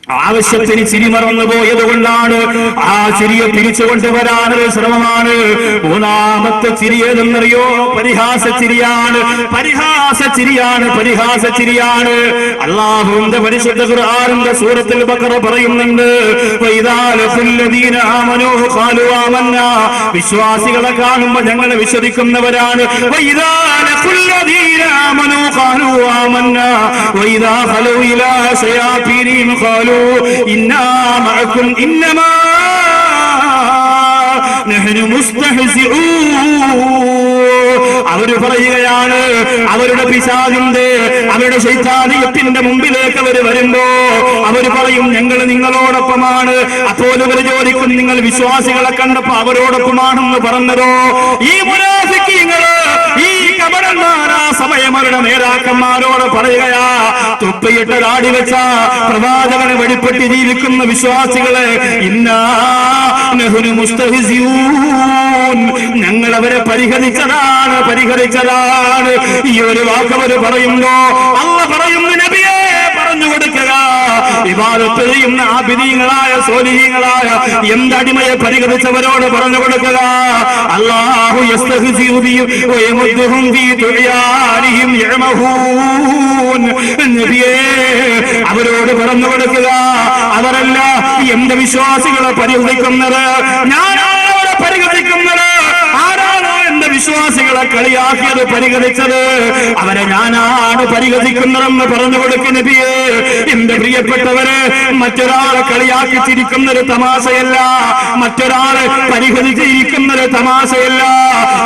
ആവശ്യത്തിന് ചിരി മറന്നു പോയത് കൊണ്ടാണ് ആ ചിരിയെ തിരിച്ചു കൊണ്ടുവരാനൊരു ശ്രമമാണ്. മൂന്നാമത്തെ ചിരി ഏതെന്നറിയോ? പരിഹാസ ചിരിയാണ്. അല്ലാഹുവിന്റെ പരിശുദ്ധ ഖുർആനിന്റെ സൂറത്തുൽ ബഖറ പറയുന്നുണ്ട്, വിശ്വാസികളെ കാണുമ്പോൾ ഞങ്ങൾ വിശ്വസിക്കുന്നവരാണ്. അവര് പറയുകയാണ്, അവരുടെ പിശാചിന്റെ, അവരുടെ ശൈത്താനിയത്തിന്റെ മുമ്പിലേക്ക് അവർ വരുമ്പോ അവര് പറയും ഞങ്ങൾ നിങ്ങളോടൊപ്പമാണ്. അപ്പോൾ അവർ ചോദിക്കും, നിങ്ങൾ വിശ്വാസികളെ കണ്ടപ്പോ അവരോടൊപ്പമാണെന്ന് പറഞ്ഞതോ? ഈ മുനാഫിക്കീങ്ങള്, ഈ കപടന്മാർ ആ സമയം അവരുടെ നേതാക്കന്മാരോട് പറയുകയാ, തുപ്പയിട്ട താടി വെച്ച പ്രവാചകനെ വെളിപ്പെട്ട് ജീവിക്കുന്ന വിശ്വാസികളെ, ഞങ്ങൾ അവരെ പരിഹരിച്ചതാണ്. ഈ ഒരു വാക്ക് അവര് പറയുമ്പോ അല്ലാഹു പറയുന്നു, നബിയെ പറഞ്ഞു കൊടുക്കുക, ഇബാദത്ത് ചെയ്യുന്ന ആബിദീങ്ങളായ സ്വാലിഹീങ്ങളായ എന്തടിമയെ പരിഹരിച്ചവരോട് പറഞ്ഞു കൊടുക്കുക, അല്ലാഹു യസ്തഹ്സിഉ ബിഹിം വയമുദ്ദുഹും ഫീ തുഅയാനിഹിം യഅമഹൂൻ. നബിയേ അവരോട് പറഞ്ഞു കൊടുക്കുക, അവരല്ല എന്റെ വിശ്വാസികളെ പരിഹരിക്കുന്നത്, ഞാനാണ് അവരെ പരിഹരിക്കുന്നത്. ആരാണോ എന്റെ വിശ്വാസികളെ കളിയാക്കിയത്, പരിഹരിച്ചത്, അവരെ ഞാനാണ് പരിഹരിക്കുന്നതെന്ന് പറഞ്ഞു കൊടുക്കുന്ന നബിയേ. എന്റെ പ്രിയപ്പെട്ടവരെ, മറ്റൊരാളെ കളിയാക്കി ചിരിക്കുന്നൊരു തമാശയല്ല, മറ്റൊരാളെ പരിഹരിച്ചിരിക്കുന്നൊരു തമാശയല്ല.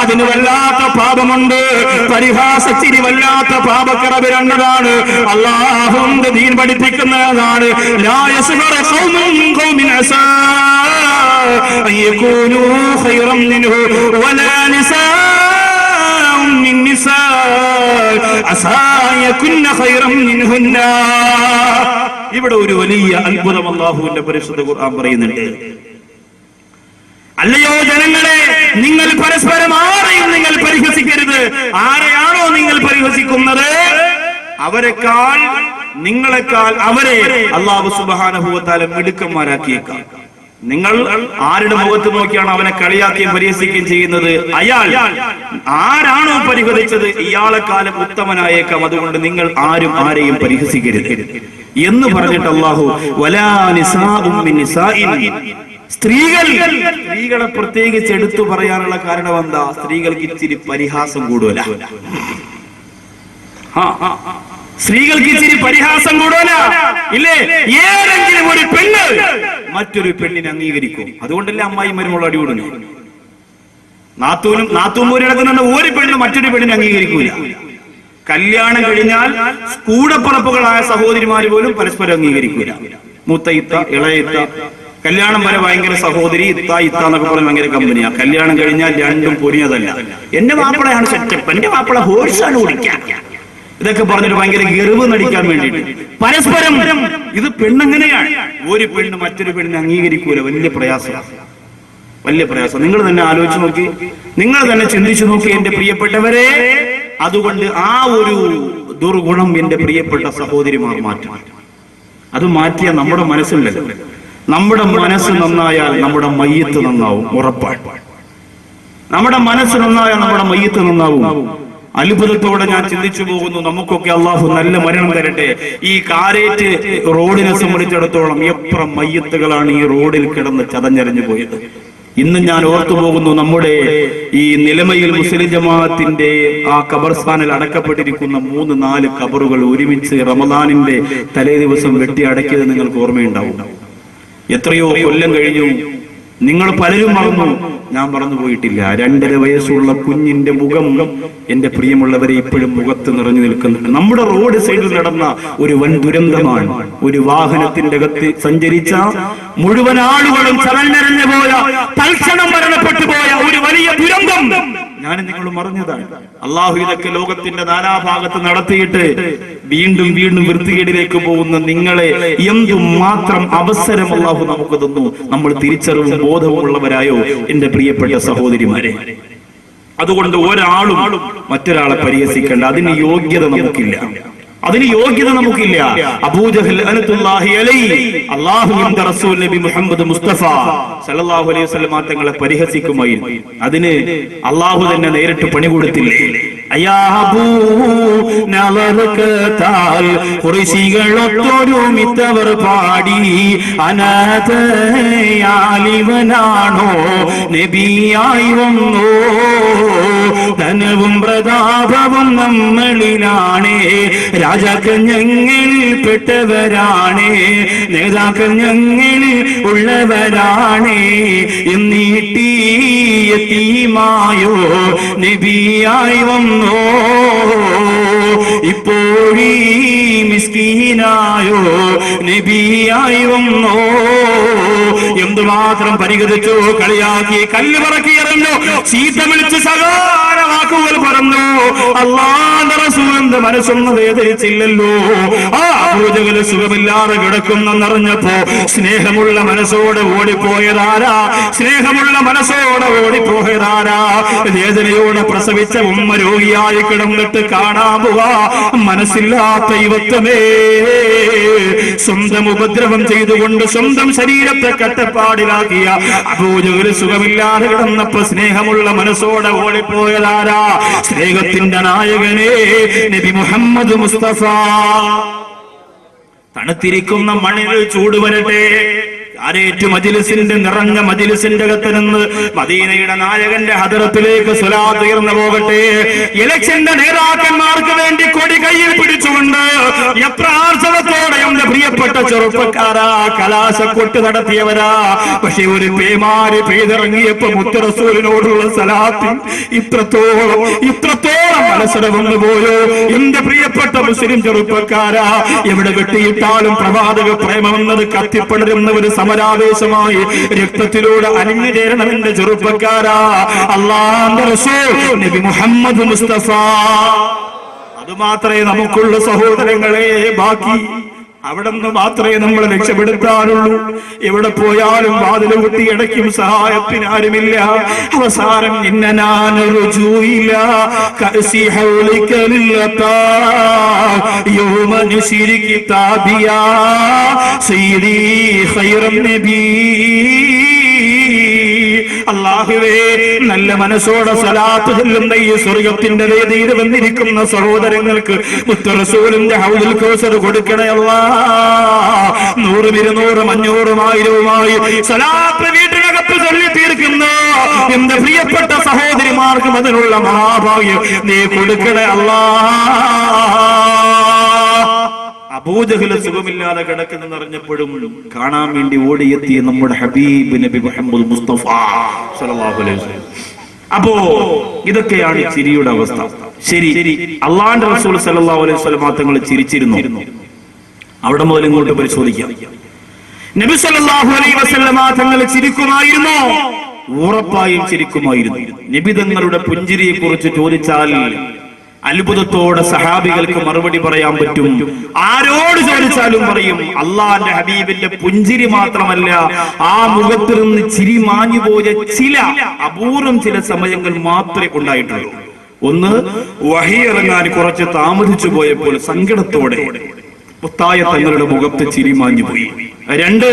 അതിന് വല്ലാത്ത പാപമുണ്ട്. പരിഹാസച്ചിരി വല്ലാത്ത പാപക്കറവ് രണ്ടതാണ്. അല്ലാഹുവിന്റെ ദീൻ പഠിപ്പിക്കുന്നതാണ്, ലാ യസ്ഖറു ഖൗമുൻ ഖൗമിൻ അസാ അൻ യകൂനൂ ഖൈറൻ മിൻഹു വലാ നിസാഉൻ മിൻ നിസാ അസാ യകുന്ന ഖൈറൻ മിൻഹുന്ന. ഇവിടെ ഒരു വലിയ അത്ഭുതം അല്ലാഹുവിന്റെ പരിശുദ്ധ ഖുർആൻ പറയുന്നുണ്ട്. അല്ലയോ ജനങ്ങളെ, നിങ്ങൾ പരസ്പരം ആരെയും നിങ്ങൾ പരിഹസിക്കരുത്. ആരെയാണോ നിങ്ങൾ പരിഹസിക്കുന്നത്, അവരെക്കാൾ, നിങ്ങളെക്കാൾ അവരെ അല്ലാഹു സുബ്ഹാനഹു വ തആല മിടുക്കന്മാരാക്കിയേക്കാം. നിങ്ങൾ ആരുടെ മുഖത്ത് നോക്കിയാണ് അവനെ കളിയാക്കുകയും പരിഹസിക്കുകയും ചെയ്യുന്നത്, അയാൾ ആരാണോ പരിഹസിച്ചത് ഇയാളെക്കാലം ഉത്തമനായേക്കാം. അതുകൊണ്ട് നിങ്ങൾ ആരും ആരെയും പരിഹസിക്കരുത് എന്ന് പറഞ്ഞിട്ട് അല്ലാഹു വലാ നിസാഉം മിൻ നിസാഇൻ, സ്ത്രീകളെ പ്രത്യേകിച്ച് എടുത്തു പറയാനുള്ള കാരണം എന്താ? സ്ത്രീകൾക്ക് ഇച്ചിരി പരിഹാസം കൂടുതല. സ്ത്രീകൾക്ക് ഇച്ചിരി പരിഹാസം കൂടുതല, ഇല്ലേ? ഏതെങ്കിലും ഒരു പെണ്ണ് മറ്റൊരു പെണ്ണിനെ അംഗീകരിക്കും. അതുകൊണ്ടല്ലേ അമ്മായി മരുമോൾ അടികൂടുന്നു. നാത്തൂമ്പൂരിടക്കുന്ന ഒരു പെണ്ണ് മറ്റൊരു പെണ്ണിനെ അംഗീകരിക്കൂല. കല്യാണം കഴിഞ്ഞാൽ കൂടപ്പറപ്പുകളായ സഹോദരിമാര് പോലും പരസ്പരം അംഗീകരിക്കൂല. മൂത്തയിത്ത, ഇളയിത്ത, കല്യാണം വരെ ഭയങ്കര സഹോദരി, ഇത്ത എന്നൊക്കെ പറഞ്ഞ ഭയങ്കര കമ്പനിയാ. കല്യാണം കഴിഞ്ഞാൽ രണ്ടും പൊരിഞ്ഞതല്ല. എന്റെ മാപ്പിളയാണ് സെറ്റപ്പ്, എന്റെ മാപ്പിള ഹോഴ്സാണ് ഓടിക്കാൻ, ഇതൊക്കെ പറഞ്ഞിട്ട് ഭയങ്കര ഗർവ് നടിക്കാൻ വേണ്ടിയിട്ട് പരസ്പരം. ഇത് പെണ്ണെങ്ങനെയാണ്? ഒരു പെണ്ണ് മറ്റൊരു പെണ്ണിനെ അംഗീകരിക്കൂല. വലിയ പ്രയാസം. നിങ്ങൾ തന്നെ ആലോചിച്ച് നോക്കി, നിങ്ങൾ തന്നെ ചിന്തിച്ചു നോക്കി എന്റെ പ്രിയപ്പെട്ടവരെ. അതുകൊണ്ട് ആ ഒരു ദുർഗുണം എന്റെ പ്രിയപ്പെട്ട സഹോദരിമാർ മാറ്റണം. അത് മാറ്റിയാൽ നമ്മുടെ മനസ്സുണ്ടല്ലോ, നമ്മുടെ മനസ്സ് നന്നായാൽ നമ്മുടെ മയ്യത്ത് നന്നാവും, ഉറപ്പാണ്. നമ്മുടെ മനസ്സ് നന്നായാൽ നമ്മുടെ മയ്യത്ത് നന്നാവും. അത്ഭുതത്തോടെ ഞാൻ ചിന്തിച്ചു പോകുന്നു, നമുക്കൊക്കെ അള്ളാഹു നല്ല മരണം തരട്ടെ. ഈ കാരേറ്റ് റോഡിനെ സംബന്ധിച്ചിടത്തോളം എത്ര മയ്യത്തുകളാണ് ഈ റോഡിൽ കിടന്ന് ചതഞ്ഞരഞ്ഞു പോയത്. ഇന്ന് ഞാൻ ഓർത്തു പോകുന്നു, നമ്മുടെ ഈ നിലമയിൽ മുസ്ലിം ജമാഅത്തിന്റെ ആ ഖബർസ്ഥാനിൽ അടക്കപ്പെട്ടിരിക്കുന്ന 3-4 ഖബറുകൾ ഒരുമിച്ച് റമദാനിന്റെ തലേ ദിവസം വെട്ടി അടക്കിയത് നിങ്ങൾക്ക് ഓർമ്മയുണ്ടാവും. എത്രയോ കൊല്ലം കഴിഞ്ഞു, നിങ്ങൾ പലരും മറന്നു, ഞാൻ മറന്നു പോയിട്ടില്ല. 2.5 വയസ്സുള്ള കുഞ്ഞിന്റെ മുഖം എന്റെ പ്രിയമുള്ളവരെ ഇപ്പോഴും മുഖത്ത് നിറഞ്ഞു നിൽക്കുന്നുണ്ട്. നമ്മുടെ റോഡ് സൈഡിൽ നടന്ന ഒരു വൻ ദുരന്തമാണ്. ഒരു വാഹനത്തിന്റെ അകത്ത് സഞ്ചരിച്ച മുഴുവൻ ആളുകളും ചലഞ്ഞരഞ്ഞു പോയ, തൽക്ഷണം മരണപ്പെട്ടു പോയ ഒരു വലിയ ദുരന്തം ഞാൻ നിങ്ങൾ മറഞ്ഞതാണ്. അള്ളാഹു ഇതൊക്കെ ലോകത്തിന്റെ നാനാഭാഗത്ത് നടത്തിയിട്ട് വീണ്ടും വീണ്ടും വൃത്തികേടിലേക്ക് പോകുന്ന നിങ്ങളെ എന്തുമാത്രം അവസരം അള്ളാഹു നമുക്ക് തന്നു. നമ്മൾ തിരിച്ചറിവും ബോധവുമുള്ളവരായോ എന്റെ പ്രിയപ്പെട്ട സഹോദരിമാരെ? അതുകൊണ്ട് ഒരാളും മറ്റൊരാളെ പരിഹസിക്കേണ്ട, അതിന് യോഗ്യത നമുക്കില്ല. അതിന് യോഗ്യത നമുക്കില്ല. അബൂജഹൽ അനത്തുല്ലാഹി അലൈഹി അല്ലാഹുവിന്റെ റസൂൽ നബി മുഹമ്മദ് മുസ്തഫ സല്ലല്ലാഹു അലൈഹി വസല്ലം തങ്ങളെ പരിഹസിക്കുമായിരുന്നു. അതിന് അല്ലാഹു തന്നെ നേരിട്ട് പണി കൊടുത്തില്ലേ? ഖുറൈശികളൊത്തൊരുമിത്തവർ പാടി അനാഥയാലിവനാണോ നബിയായി വന്നോ, ധനവും പ്രതാപവും നമ്മളിലാണേ, രാജാക്കൾ ഞങ്ങളിൽ പെട്ടവരാണേ, നേതാക്കൾ ഞങ്ങളിൽ ഉള്ളവരാണേ, എന്നീട്ടി യതീമായോ നബിയായി വന്നോ, ഇപ്പോഴീ മിസ്കീനായോ നബിയായി വന്നോ. എന്തുമാത്രം പരിഗണിച്ചു, കളിയാക്കി, കല്ല് പറക്കി എറിഞ്ഞു, ചീത്ത വിളിച്ച് സകാര വാക്കുകൾ പറഞ്ഞു. അല്ലാഹുവിന്റെ റസൂലിന്റെ മനസ്സൊന്നും വേദനിച്ചില്ലല്ലോ. ആ അബൂജഹൽ സുഖമില്ലാതെ കിടക്കുന്നെന്നറിഞ്ഞപ്പോ സ്നേഹമുള്ള മനസ്സോടെ ഓടിപ്പോയതാരാ? സ്നേഹമുള്ള മനസ്സോടെ ഓടിപ്പോയതാരാ? വേദനയോടെ പ്രസവിച്ച ഉമ്മ രോഗിയായി കിടന്നിട്ട് കാണാൻ പോവാ മനസ്സില്ലാത്ത യുവത്വമേ, സ്വന്തം ഉപദ്രവം ചെയ്തുകൊണ്ട് സ്വന്തം ശരീരത്തെ കട്ടപ്പാടിലാക്കിയ അബൂജഹൽ സുഖമില്ലാതെ കിടന്നപ്പോ സ്നേഹമുള്ള മനസ്സോടെ ഓടിപ്പോയതാരാ? സ്നേഹത്തിന്റെ നായകനെ നബി മുഹമ്മദ് മുസ്തഫ. തണുത്തിരിക്കുന്ന മണ്ണിൽ ചൂട് വരട്ടെ, ആരേറ്റു മജ്ലിസിന്റെ നിറഞ്ഞ മജ്ലിസിന്റെ അകത്ത് നിന്ന് മദീനയുടെ നായകന്റെ ഹദറത്തിലേക്ക് സ്വലാത്ത് ഉയർന്നു പോകട്ടെ. ഇലക്ഷന്റെ നേതാക്കന്മാർക്ക് വേണ്ടി കൊടി കയ്യിൽ പിടിച്ചുകൊണ്ട് പ്രാർത്ഥനത്തോടെ എന്റെ പ്രിയപ്പെട്ട ചെറുപ്പക്കാരാ, കലാശക്കൊട്ട് നടത്തിയവരാ. പക്ഷെ ഒരു പേമാരി പെയ്തിറങ്ങിയപ്പോ മുത്ത് റസൂലിനോടുള്ള സലാത്തിൽ ഇത്രത്തോളം മനസ്സിന് വന്നു പോയോ എന്റെ പ്രിയപ്പെട്ട മുസ്ലിം ചെറുപ്പക്കാരാ. എവിടെ വെട്ടിയിട്ടാലും പ്രവാചക പ്രേമമെന്നത് കത്തിപ്പടരുന്ന ഒരു സമരാവേശമായി രക്തത്തിലൂടെ അലിഞ്ഞു ചേരണം എന്റെ ചെറുപ്പക്കാരാ. അല്ലാഹുവിന്റെ റസൂൽ നബി മുഹമ്മദ് മുസ്തഫ. അതുമാത്രമേ നമുക്കുള്ള സഹോദരങ്ങളെ ബാക്കി. അവിടെ നിന്ന് മാത്രമേ നമ്മൾ രക്ഷപ്പെടുത്താനുള്ളൂ. എവിടെ പോയാലും വാതിൽ കുത്തി അടയ്ക്കും, സഹായത്തിന് ആരുമില്ല. അവസാനം ഇന്നനാനറുജൂയില്ല കഅസി ഹൗലികലില്ലതാ യൗമൻ ശിരികി താബിയാ സയ്യിദി ഖൈറൻ നബി. അല്ലാഹുവേ, നല്ല മനസ്സോടെ സ്വലാത്ത് ചൊല്ലുന്ന ഈ സ്വർഗത്തിന്റെ വേദിയിൽ വന്നിരിക്കുന്ന സഹോദരങ്ങൾക്ക് മുത്ത് റസൂലിന്റെ ഹൗദുൽ കൗസർ കൊടുക്കണേ അല്ലാഹ്. 100, 200, 500, 1000 സ്വലാത്ത് വീട്ടിനകത്ത് ചൊല്ലി തീർക്കുന്ന എന്റെ പ്രിയപ്പെട്ട സഹോദരിമാർക്കും അതിനുള്ള മഹാഭാഗ്യം നീ കൊടുക്കണേ അല്ലാഹ്. അബൂജഹൽ സുഖമില്ലാതെ കിടക്കുന്നെന്ന് അറിഞ്ഞപ്പോഴും കാണാൻ വേണ്ടി ഓടിയെത്തിയ നമ്മുടെ ഹബീബ് നബി മുഹമ്മദ് മുസ്തഫ സല്ലല്ലാഹു അലൈഹി വസല്ലം. അപ്പോ ഇതൊക്കെയാണ് ചിരിയുടെ അവസ്ഥ. ശരി, അള്ളാഹുവിന്റെ റസൂൽ സല്ലല്ലാഹു അലൈഹി വസല്ലം തങ്ങൾ ചിരിച്ചിരുന്നു. അവിടെ മുതൽ ഇങ്ങോട്ട് പരിശോധിക്കാം. നബി സല്ലല്ലാഹു അലൈഹി വസല്ലം തങ്ങൾ ചിരിക്കുമായിരുന്നു, ഉറപ്പായും ചിരിക്കുമായിരുന്നു. നബി തങ്ങളുടെ പുഞ്ചിരിയെ കുറിച്ച് ചോദിച്ചാൽ അത്ഭുതത്തോടെ സഹാബികൾക്ക് മറുപടി പറയാൻ പറ്റും. ആരോട് ചോദിച്ചാലും പറയും. അള്ളാന്റെ ഹബീബിന്റെ പുഞ്ചിരി മാത്രമല്ല, ആ മുഖത്തിൽ നിന്ന് ചിരി മാഞ്ഞുപോയ ചില അപൂർവം ചില സമയങ്ങൾ മാത്രമേ ഉണ്ടായിട്ടുള്ളൂ. ഒന്ന്, വഹി ഇറങ്ങാൻ കുറച്ച് താമസിച്ചു പോയപ്പോൾ സങ്കടത്തോടെ മുത്തായ തങ്ങളുടെ മുഖത്ത് ചിരി മാഞ്ഞുപോയി. 2,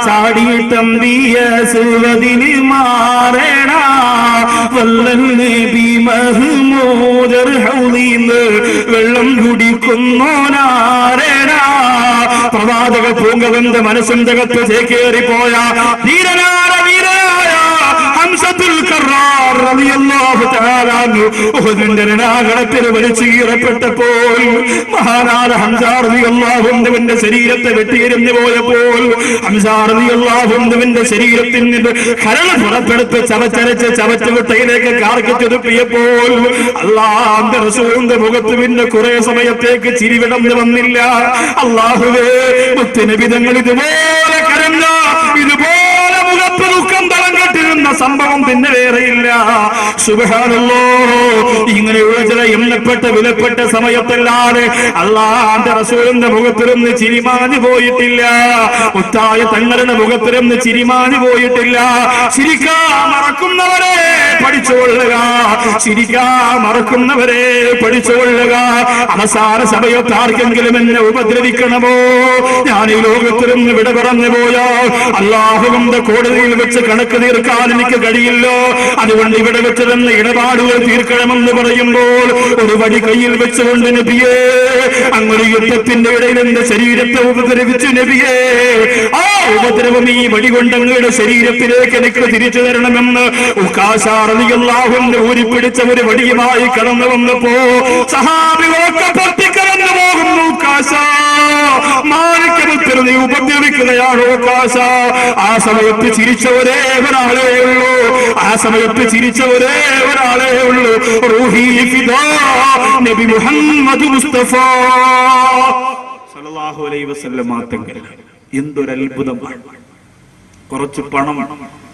ചാടിയിട്ടമ്പിയ സുവദിന് മാറേണ വല്ലൻ നബി മഹ്മൂദർ ഹൗദീന്ന് വെള്ളം കുടിക്കുന്നോനാരേണ. പ്രവാചക പൂങ്കവന്റെ മനസ്സിന്റെ അകത്ത് ചേക്കേറിപ്പോയ ധീരനായ ഹംസത്തുൽ കറാർ റളിയല്ലാഹു തആല അൻഹു ഉഹുദിന്റെ രണാകളത്തിൽ വലിച്ചു കീറപ്പെട്ടപ്പോൾ മഹാനായ ഹംസ റളിയല്ലാഹു അൻഹുവിന്റെ ശരീരത്തെ വെട്ടിയെരിഞ്ഞു പോയപ്പോൾ ഹംസ റളിയല്ലാഹു അൻഹുവിന്റെ ശരീരത്തിൽ നിന്ന് കരൾ പുറപ്പെടുത്ത് ചവച്ചുവിട്ടയിലേക്ക് കാർക്കിച്ചൊതുപ്പിയപ്പോൾ അല്ലാഹുവിന്റെ റസൂലിന്റെ മുഖത്ത് പിന്നെ കുറെ സമയത്തേക്ക് ചിരി വിടർന്നു വന്നില്ല. അല്ലാഹുവേ, മുത്തുനബി തങ്ങൾ ഇതുപോലെ കരഞ്ഞ, ഇതുപോലെ മുഖത്ത് ദുഃഖം തളം കെട്ടിരുന്ന സംഭവം പിന്നെ വേറെയില്ല. സുബ്ഹാനല്ലാഹ്. ഇങ്ങനെയുള്ള ചില എണ്ണപ്പെട്ട വിലപ്പെട്ട സമയത്തല്ലാതെ അല്ലാഹുവിന്റെ റസൂലിന്റെ മുഖത്തിലൊന്ന് ചിരിമാഞ്ഞു പോയിട്ടില്ല. മുത്തായ തങ്ങളുടെ മുഖത്തിലൊന്ന് ചിരിമാഞ്ഞു പോയിട്ടില്ല. ചിരിക്കാൻ മറക്കുന്നവരെ പഠിച്ചുകൊള്ളുക, ചിരിക്കാൻ മറക്കുന്നവരെ പഠിച്ചുകൊള്ളുക. അവസാന സമയത്ത് ആർക്കെങ്കിലും എന്നെ ഉപദ്രവിക്കണമോ, ഞാൻ ഈ ലോകത്തിൽ നിന്ന് വിട പറഞ്ഞു പോയാൽ അല്ലാഹുവിന്റെ കോടതിയിൽ വെച്ച് കണക്ക് തീർക്കാൻ എനിക്ക് കഴിയില്ലോ. അതുകൊണ്ട് ഇവിടെ വെച്ച് തന്നെ ഇടപാടുകൾ തീർക്കണമെന്ന് പറയുമ്പോൾ ഒരു വടി കയ്യിൽ വെച്ചുകൊണ്ട് നബിയേ, അങ്ങനെ യുദ്ധത്തിന്റെ ഇടയിൽ എന്റെ ശരീരത്തെ ഉപദ്രവിച്ചു നബിയേ, ആ ഉപദ്രവം ഈ വടി കൊണ്ട് അങ്ങയുടെ ശരീരത്തിലേക്ക് എനിക്ക് തിരിച്ചു തരണമെന്ന് ഉക്കാശാറിയാഹുവിന്റെ ഊരിപ്പിടിച്ച ഒരു വടിയുമായി കടന്നു വന്നപ്പോ സഹാബികളൊക്കെ പൊട്ടിക്കടന്നു പോകുന്നു. മാനിക്കത്തിൽ നീ ഉപദ്രവിക്കുകയാണോ കാശ? ആ സമയത്ത് ചിരിച്ച ഒരേ ഒരാളേ ഉള്ളൂ, ആ സമയത്ത് ചിരിച്ച ഒരേ ഒരാളേ ഉള്ളൂ. റൂഹി ഫിദാ നബി മുഹമ്മദ് മുസ്തഫ സല്ലല്ലാഹു അലൈഹി വസല്ലം തങ്ങൾ. എന്തൊരു അത്ഭുതമാണ്! കുറച്ച് പണം,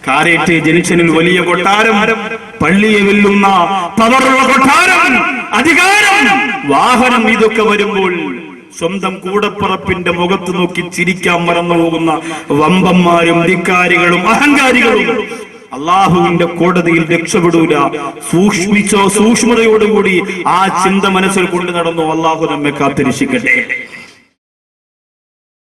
കാരേറ്റ് ജംഗ്ഷനിൽ വലിയ കൊട്ടാരം, പള്ളിയെ വെല്ലുന്ന പവറുള്ള കൊട്ടാരം, അധികാരം, വാഹനം, ഇതൊക്കെ വരുമ്പോൾ സ്വന്തം കൂടപ്പറപ്പിന്റെ മുഖത്ത് നോക്കി ചിരിക്കാൻ മറന്നുപോകുന്ന വമ്പന്മാരും ധിക്കാരികളും അഹങ്കാരികളും അള്ളാഹുവിന്റെ കോടതിയിൽ രക്ഷപ്പെടൂല. സൂക്ഷ്മതയോടുകൂടി ആ ചിന്ത മനസ്സിൽ കൊണ്ടു നടന്നു. അള്ളാഹു നമ്മെ കാത്തിരക്ഷിക്കട്ടെ.